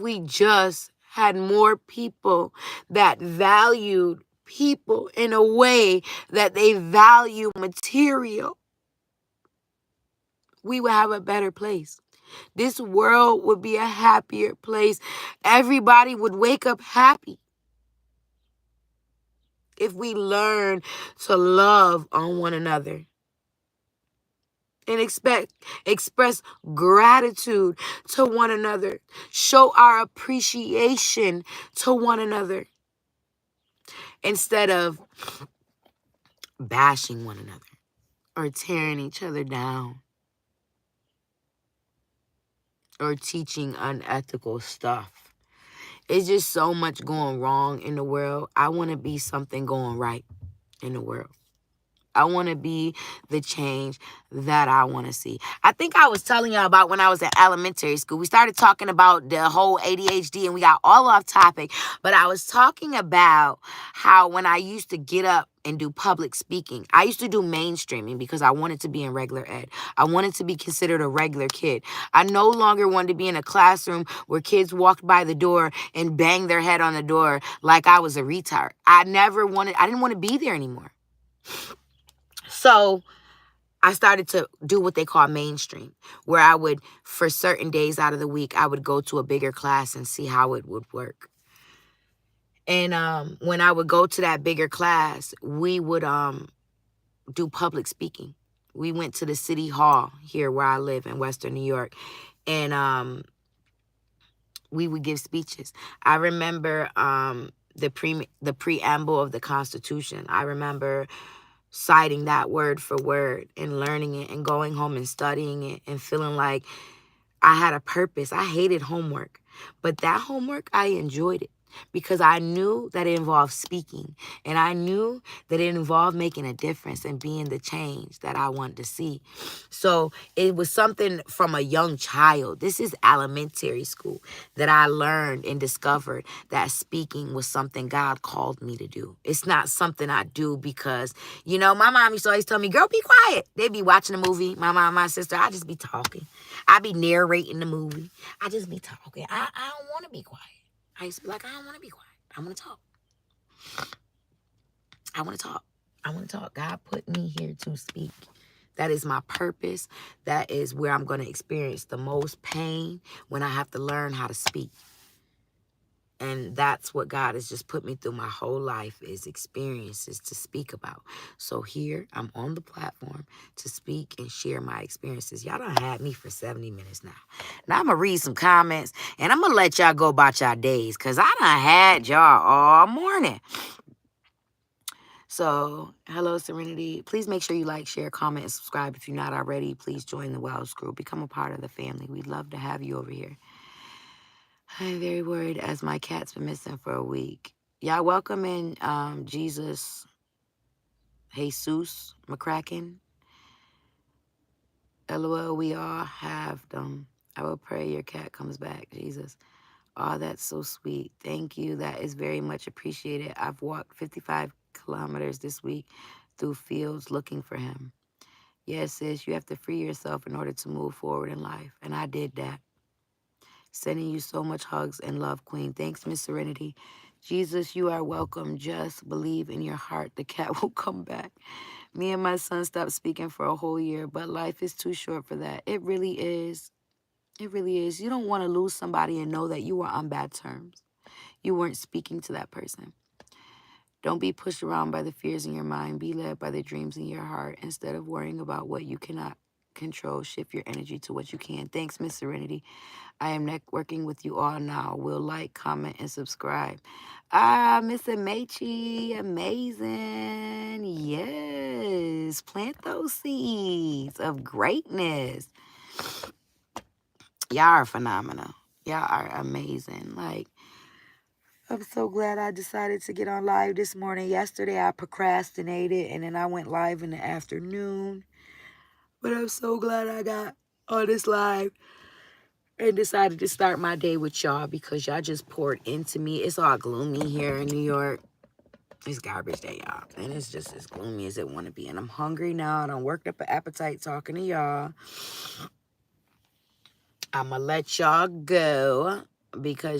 We just had more people that valued people in a way that they value material, we would have a better place. This world would be a happier place. Everybody would wake up happy if we learn to love on one another and express gratitude to one another, show our appreciation to one another instead of bashing one another or tearing each other down or teaching unethical stuff. It's just so much going wrong in the world. I want to be something going right in the world. I want to be the change that I want to see. I think I was telling y'all about when I was in elementary school. We started talking about the whole ADHD and we got all off topic. But I was talking about how when I used to get up and do public speaking, I used to do mainstreaming because I wanted to be in regular ed. I wanted to be considered a regular kid. I no longer wanted to be in a classroom where kids walked by the door and banged their head on the door like I was a retard. I didn't want to be there anymore. So I started to do what they call mainstream, where I would, for certain days out of the week, I would go to a bigger class and see how it would work. And when I would go to that bigger class, we would do public speaking. We went to the city hall here where I live in Western New York, and we would give speeches. I remember the preamble of the Constitution. I remember citing that word for word and learning it and going home and studying it and feeling like I had a purpose. I hated homework, but that homework, I enjoyed it because I knew that it involved speaking and I knew that it involved making a difference and being the change that I wanted to see. So it was something from a young child. This is elementary school that I learned and discovered that speaking was something God called me to do. It's not something I do because, my mom used to always tell me, girl, be quiet. They'd be watching a movie. My mom, my sister, I just be talking. I be narrating the movie. I just be talking. I don't want to be quiet. I used to be like, I don't want to be quiet. I want to talk. I want to talk. I want to talk. God put me here to speak. That is my purpose. That is where I'm going to experience the most pain, when I have to learn how to speak. And that's what God has just put me through my whole life, is experiences to speak about. So here, I'm on the platform to speak and share my experiences. Y'all done had me for 70 minutes now. Now I'm going to read some comments, and I'm going to let y'all go about y'all days, because I done had y'all all morning. So, hello, Serenity. Please make sure you like, share, comment, and subscribe. If you're not already, please join the Wells Group. Become a part of the family. We'd love to have you over here. I'm very worried as my cat's been missing for a week. Y'all welcome in Jesus McCracken. LOL, we all have them. I will pray your cat comes back, Jesus. Oh, that's so sweet. Thank you. That is very much appreciated. I've walked 55 kilometers this week through fields looking for him. Yes, sis, you have to free yourself in order to move forward in life. And I did that. Sending you so much hugs and love, Queen. Thanks, Miss Serenity. Jesus, you are welcome. Just believe in your heart. The cat will come back. Me and my son stopped speaking for a whole year, but life is too short for that. It really is. It really is. You don't want to lose somebody and know that you were on bad terms. You weren't speaking to that person. Don't be pushed around by the fears in your mind. Be led by the dreams in your heart. Instead of worrying about what you cannot control, shift your energy to what you can. Thanks, Miss Serenity. I am networking with you all now. Will like, comment, and subscribe. Miss Amechi, amazing. Yes, plant those seeds of greatness. Y'all are phenomenal. Y'all are amazing. I'm so glad I decided to get on live this morning. Yesterday, I procrastinated, and then I went live in the afternoon. But I'm so glad I got on this live and decided to start my day with y'all, because y'all just poured into me. It's all gloomy here in New York. It's garbage day, y'all. And it's just as gloomy as it want to be. And I'm hungry now. I done worked up an appetite talking to y'all. I'm going to let y'all go. because